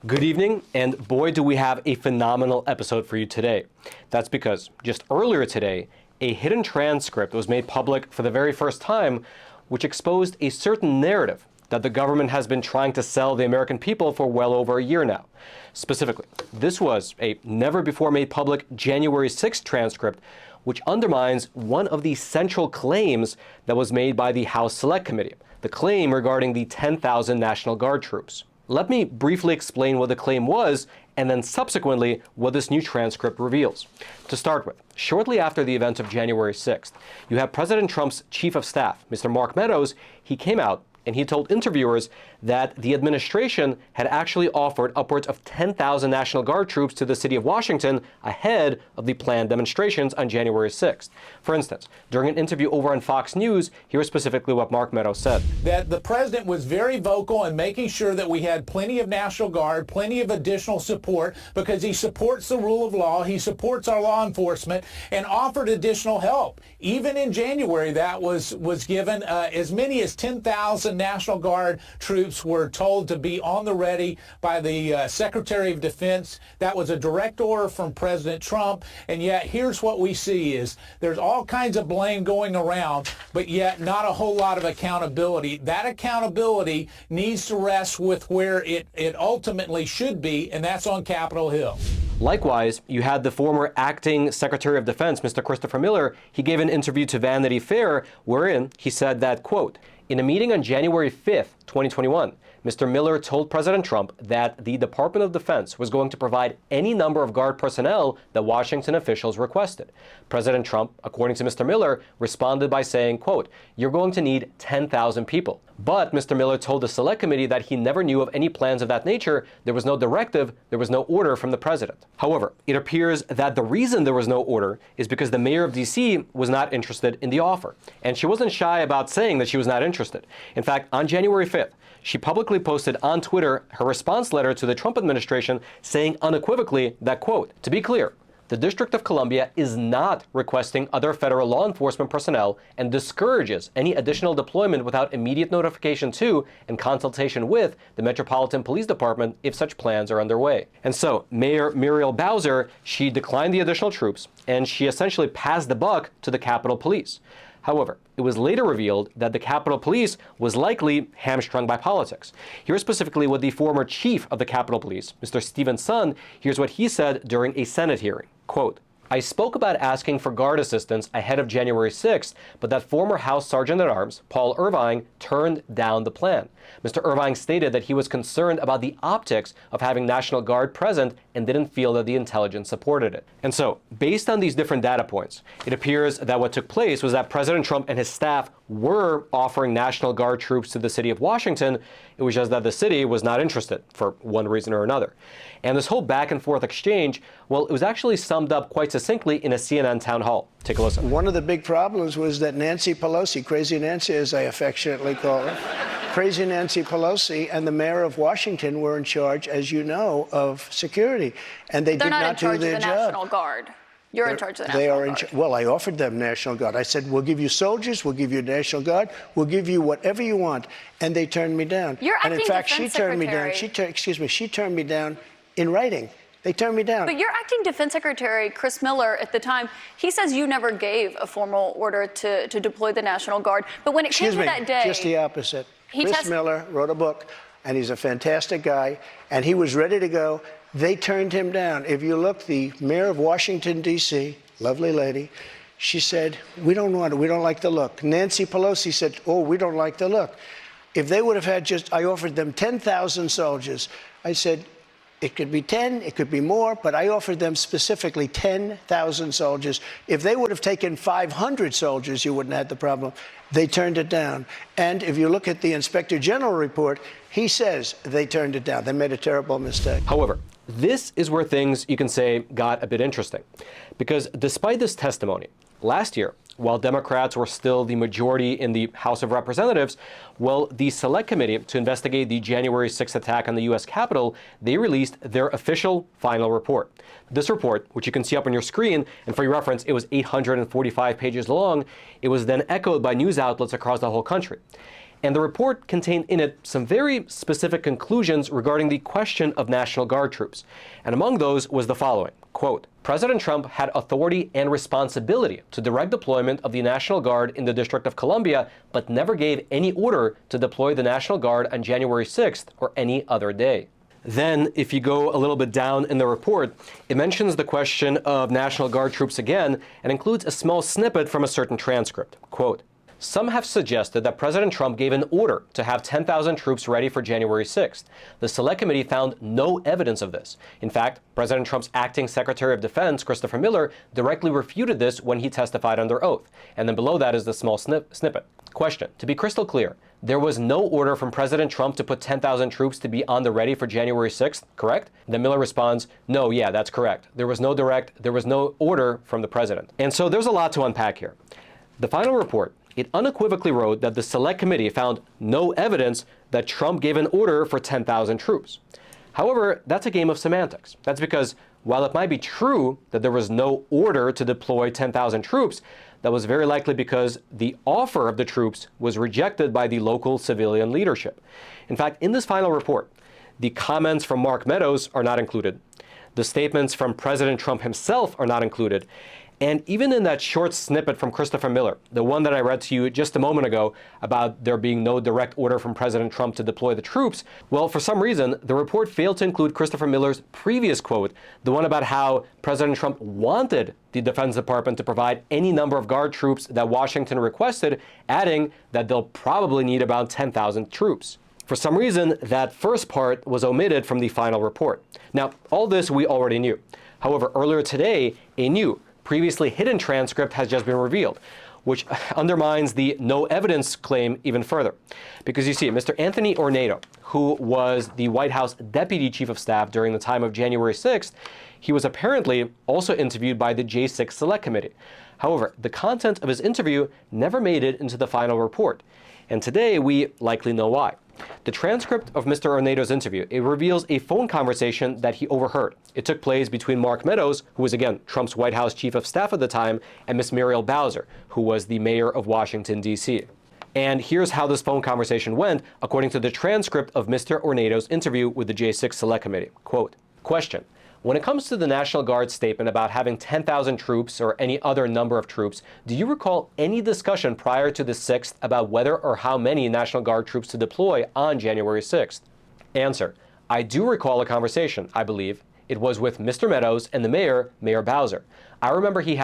Good evening, and boy do we have a phenomenal episode for you today. That's because just earlier today, a hidden transcript was made public for the very first time, which exposed a certain narrative that the government has been trying to sell the American people for well over a year now. Specifically, this was a never-before-made public January 6th transcript, which undermines one of the central claims that was made by the House Select Committee, the claim regarding the 10,000 National Guard troops. Let me briefly explain what the claim was, and then subsequently what this new transcript reveals. To start with, shortly after the events of January 6th, you have President Trump's chief of staff, Mr. Mark Meadows. He came out and he told interviewers that the administration had actually offered upwards of 10,000 National Guard troops to the city of Washington ahead of the planned demonstrations on January 6th. For instance, during an interview over on Fox News, here's specifically what Mark Meadows said. That the president was very vocal in making sure that we had plenty of National Guard, plenty of additional support, because he supports the rule of law, he supports our law enforcement, and offered additional help. Even in January, that was given. As many as 10,000 National Guard troops were told to be on the ready by the Secretary of Defense. That was a direct order from President Trump. And yet here's what we see is there's all kinds of blame going around, but yet not a whole lot of accountability. That accountability needs to rest with where it ultimately should be, and that's on Capitol Hill. Likewise, you had the former acting Secretary of Defense, Mr. Christopher Miller. He gave an interview to Vanity Fair wherein he said that, quote, "In a meeting on January 5th, 2021, Mr. Miller told President Trump that the Department of Defense was going to provide any number of Guard personnel that Washington officials requested. President Trump, according to Mr. Miller, responded by saying, quote, 'You're going to need 10,000 people.' But Mr. Miller told the Select Committee that he never knew of any plans of that nature. There was no directive, there was no order from the president." However, it appears that the reason there was no order is because the mayor of D.C. was not interested in the offer. And she wasn't shy about saying that she was not interested. In fact, on January 5th, she publicly posted on Twitter her response letter to the Trump administration saying unequivocally that, quote, "To be clear, the District of Columbia is not requesting other federal law enforcement personnel and discourages any additional deployment without immediate notification to and consultation with the Metropolitan Police Department if such plans are underway." And so Mayor Muriel Bowser, she declined the additional troops, and she essentially passed the buck to the Capitol Police. However, it was later revealed that the Capitol Police was likely hamstrung by politics. Here's specifically what the former chief of the Capitol Police, Mr. Stephen Sund, here's what he said during a Senate hearing. Quote, "I spoke about asking for Guard assistance ahead of January 6th, but that former House Sergeant-at-Arms, Paul Irvine, turned down the plan. Mr. Irvine stated that he was concerned about the optics of having National Guard present and didn't feel that the intelligence supported it." And so, based on these different data points, it appears that what took place was that President Trump and his staff were offering National Guard troops to the city of Washington. It was just that the city was not interested for one reason or another. And this whole back and forth exchange, well, it was actually summed up quite succinctly in a CNN town hall. Take a listen. One of the big problems was that Nancy Pelosi, Crazy Nancy as I affectionately call her, Crazy Nancy Pelosi and the mayor of Washington were in charge, as you know, of security. And they did not do their job. They're not in charge of the National Guard. You're in charge of the National Guard. Well, I offered them National Guard. I said, we'll give you soldiers, we'll give you National Guard, we'll give you whatever you want. And they turned me down. And in fact, she turned me down. She turned me down in writing. They turned me down. But your acting Defense Secretary, Chris Miller, at the time, he says you never gave a formal order to deploy the National Guard. But when it came to that day... Just the opposite. Chris Miller wrote a book, and he's a fantastic guy, and he was ready to go. They turned him down. If you look, the mayor of Washington, D.C., lovely lady, she said, we don't want it. We don't like the look. Nancy Pelosi said, oh, we don't like the look. If they would have had I offered them 10,000 soldiers. I said, it could be 10, it could be more, but I offered them specifically 10,000 soldiers. If they would have taken 500 soldiers, you wouldn't have had the problem. They turned it down. And if you look at the Inspector General report, he says they turned it down. They made a terrible mistake. However, this is where things, you can say, got a bit interesting. Because despite this testimony, last year, while Democrats were still the majority in the House of Representatives, well, the Select Committee to investigate the January 6th attack on the U.S. Capitol, they released their official final report. This report, which you can see up on your screen, and for your reference, it was 845 pages long, it was then echoed by news outlets across the whole country. And the report contained in it some very specific conclusions regarding the question of National Guard troops. And among those was the following, quote, President Trump had authority and responsibility to direct deployment of the National Guard in the District of Columbia, but never gave any order to deploy the National Guard on January 6th or any other day. Then, if you go a little bit down in the report, it mentions the question of National Guard troops again and includes a small snippet from a certain transcript. Quote, some have suggested that President Trump gave an order to have 10,000 troops ready for January 6th. The Select Committee found no evidence of this. In fact, President Trump's acting Secretary of Defense, Christopher Miller, directly refuted this when he testified under oath. And then below that is the small snippet. Question, to be crystal clear, there was no order from President Trump to put 10,000 troops to be on the ready for January 6th, correct? Then Miller responds, no, yeah, that's correct. There was no order from the president. And so there's a lot to unpack here. The final report, it unequivocally wrote that the Select Committee found no evidence that Trump gave an order for 10,000 troops. However, that's a game of semantics. That's because while it might be true that there was no order to deploy 10,000 troops, that was very likely because the offer of the troops was rejected by the local civilian leadership. In fact, in this final report, the comments from Mark Meadows are not included. The statements from President Trump himself are not included. And even in that short snippet from Christopher Miller, the one that I read to you just a moment ago about there being no direct order from President Trump to deploy the troops, well, for some reason, the report failed to include Christopher Miller's previous quote, the one about how President Trump wanted the Defense Department to provide any number of Guard troops that Washington requested, adding that they'll probably need about 10,000 troops. For some reason, that first part was omitted from the final report. Now, all this we already knew. However, earlier today, a new, previously hidden transcript has just been revealed, which undermines the no evidence claim even further. Because you see, Mr. Anthony Ornato, who was the White House Deputy Chief of Staff during the time of January 6th, he was apparently also interviewed by the J6 Select Committee. However, the content of his interview never made it into the final report. And today we likely know why. The transcript of Mr. Ornato's interview, it reveals a phone conversation that he overheard. It took place between Mark Meadows, who was again Trump's White House Chief of Staff at the time, and Ms. Muriel Bowser, who was the mayor of Washington, D.C. And here's how this phone conversation went, according to the transcript of Mr. Ornato's interview with the J6 Select Committee. Quote, question. When it comes to the National Guard statement about having 10,000 troops or any other number of troops, do you recall any discussion prior to the 6th about whether or how many National Guard troops to deploy on January 6th? Answer. I do recall a conversation, I believe. It was with Mr. Meadows and the mayor, Mayor Bowser. I remember he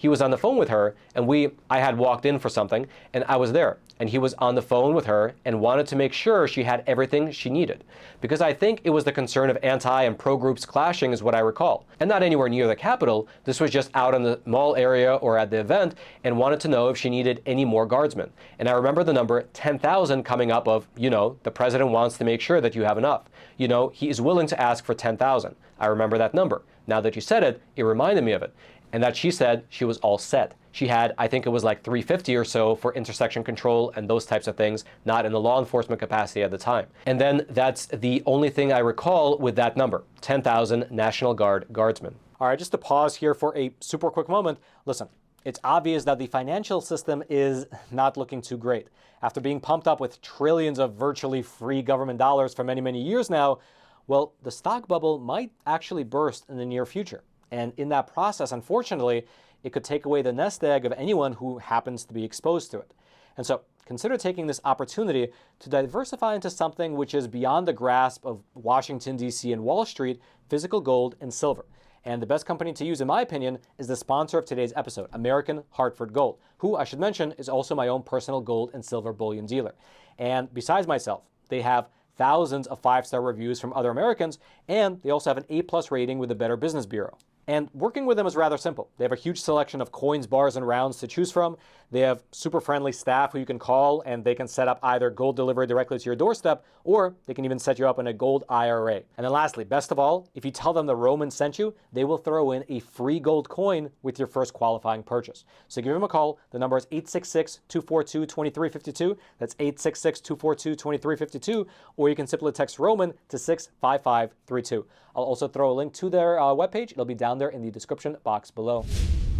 was on the phone with her, and I had walked in for something, and I was there. And he was on the phone with her and wanted to make sure she had everything she needed. Because I think it was the concern of anti and pro groups clashing is what I recall. And not anywhere near the Capitol. This was just out in the mall area or at the event, and wanted to know if she needed any more guardsmen. And I remember the number 10,000 coming up of, the president wants to make sure that you have enough. He is willing to ask for 10,000. I remember that number. Now that you said it, it reminded me of it. And that she said she was all set. She had, I think it was like 350 or so for intersection control and those types of things, not in the law enforcement capacity at the time. And then that's the only thing I recall with that number, 10,000 National Guard guardsmen. All right, just to pause here for a super quick moment. Listen, it's obvious that the financial system is not looking too great. After being pumped up with trillions of virtually free government dollars for many, many years now, well, the stock bubble might actually burst in the near future. And in that process, unfortunately, it could take away the nest egg of anyone who happens to be exposed to it. And so consider taking this opportunity to diversify into something which is beyond the grasp of Washington, D.C. and Wall Street, physical gold and silver. And the best company to use, in my opinion, is the sponsor of today's episode, American Hartford Gold, who, I should mention, is also my own personal gold and silver bullion dealer. And besides myself, they have thousands of 5-star reviews from other Americans, and they also have an A+ rating with the Better Business Bureau. And working with them is rather simple. They have a huge selection of coins, bars, and rounds to choose from. They have super friendly staff who you can call, and they can set up either gold delivery directly to your doorstep, or they can even set you up in a gold IRA. And then lastly, best of all, if you tell them the Roman sent you, they will throw in a free gold coin with your first qualifying purchase. So give them a call. The number is 866-242-2352. That's 866-242-2352. Or you can simply text Roman to 65532. I'll also throw a link to their webpage. It'll be down there in the description box below.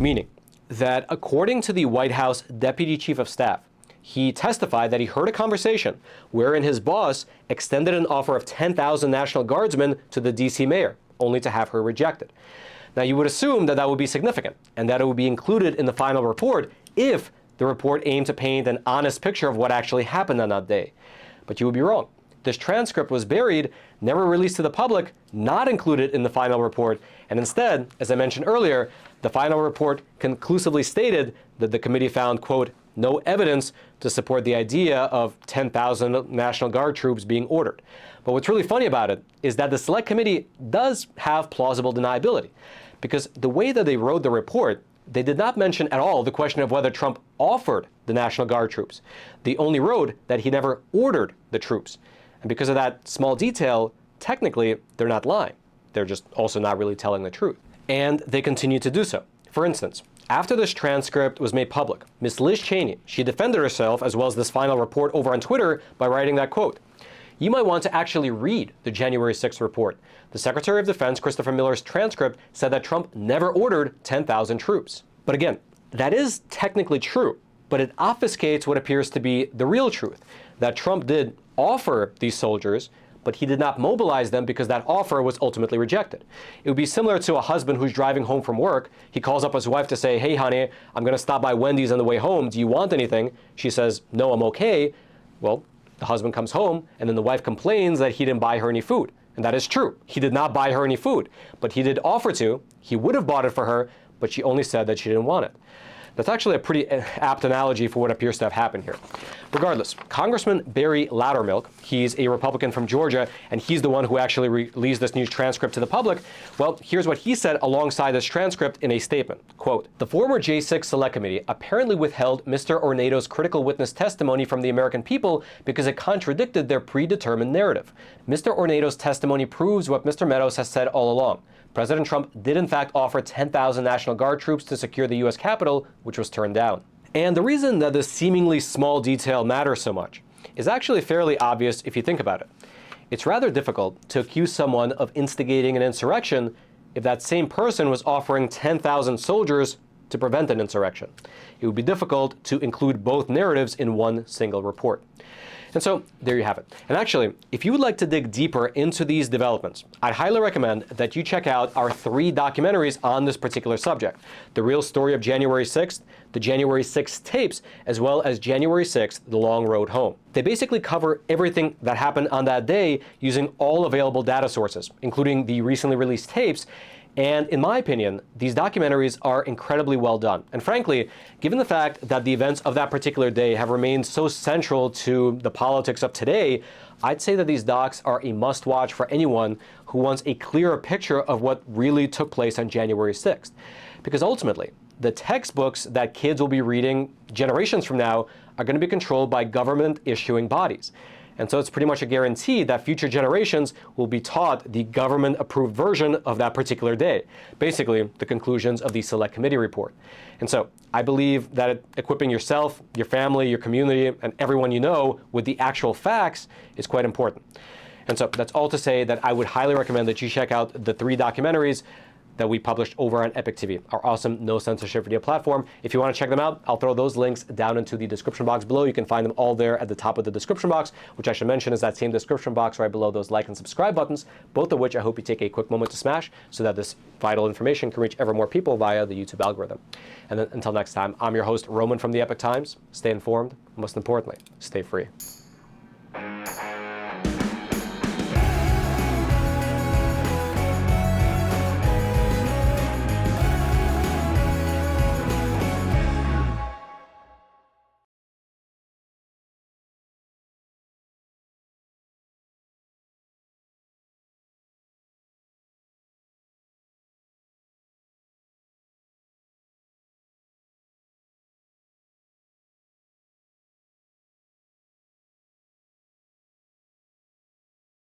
Meaning that according to the White House Deputy Chief of Staff, he testified that he heard a conversation wherein his boss extended an offer of 10,000 National Guardsmen to the D.C. mayor, only to have her rejected. Now, you would assume that that would be significant and that it would be included in the final report if the report aimed to paint an honest picture of what actually happened on that day. But you would be wrong. This transcript was buried, never released to the public, not included in the final report, and instead, as I mentioned earlier, the final report conclusively stated that the committee found, quote, no evidence to support the idea of 10,000 National Guard troops being ordered. But what's really funny about it is that the Select Committee does have plausible deniability, because the way that they wrote the report, they did not mention at all the question of whether Trump offered the National Guard troops. They only wrote that he never ordered the troops. And because of that small detail, technically, they're not lying. They're just also not really telling the truth. And they continue to do so. For instance, after this transcript was made public, Ms. Liz Cheney, she defended herself as well as this final report over on Twitter by writing that, quote, you might want to actually read the January 6th report. The Secretary of Defense, Christopher Miller's transcript, said that Trump never ordered 10,000 troops. But again, that is technically true, but it obfuscates what appears to be the real truth, that Trump did offer these soldiers, but he did not mobilize them because that offer was ultimately rejected. It would be similar to a husband who's driving home from work. He calls up his wife to say, hey, honey, I'm going to stop by Wendy's on the way home. Do you want anything? She says, no, I'm okay. Well, the husband comes home, and then the wife complains that he didn't buy her any food. And that is true. He did not buy her any food, but he did offer to. He would have bought it for her, but she only said that she didn't want it. That's actually a pretty apt analogy for what appears to have happened here. Regardless, Congressman Barry Loudermilk, he's a Republican from Georgia, and he's the one who actually released this news transcript to the public. Well, here's what he said alongside this transcript in a statement. Quote, the former J6 Select Committee apparently withheld Mr. Ornato's critical witness testimony from the American people because it contradicted their predetermined narrative. Mr. Ornato's testimony proves what Mr. Meadows has said all along. President Trump did in fact offer 10,000 National Guard troops to secure the U.S. Capitol, which was turned down. And the reason that this seemingly small detail matters so much is actually fairly obvious if you think about it. It's rather difficult to accuse someone of instigating an insurrection if that same person was offering 10,000 soldiers to prevent an insurrection. It would be difficult to include both narratives in one single report. And so there you have it. And actually, if you would like to dig deeper into these developments, I'd highly recommend that you check out our 3 documentaries on this particular subject. The Real Story of January 6th, the January 6th tapes, as well as January 6th, The Long Road Home. They basically cover everything that happened on that day using all available data sources, including the recently released tapes. And in my opinion, these documentaries are incredibly well done. And frankly, given the fact that the events of that particular day have remained so central to the politics of today, I'd say that these docs are a must-watch for anyone who wants a clearer picture of what really took place on January 6th. Because ultimately, the textbooks that kids will be reading generations from now are going to be controlled by government-issuing bodies. And so it's pretty much a guarantee that future generations will be taught the government-approved version of that particular day, basically the conclusions of the Select Committee report. And so I believe that equipping yourself, your family, your community, and everyone you know with the actual facts is quite important. And so that's all to say that I would highly recommend that you check out the 3 documentaries that we published over on Epoch TV, our awesome no censorship video platform. If you want to check them out, I'll throw those links down into the description box below. You can find them all there at the top of the description box, which I should mention is that same description box right below those like and subscribe buttons, both of which I hope you take a quick moment to smash so that this vital information can reach ever more people via the YouTube algorithm. And then until next time, I'm your host, Roman from the Epoch Times. Stay informed, most importantly, stay free.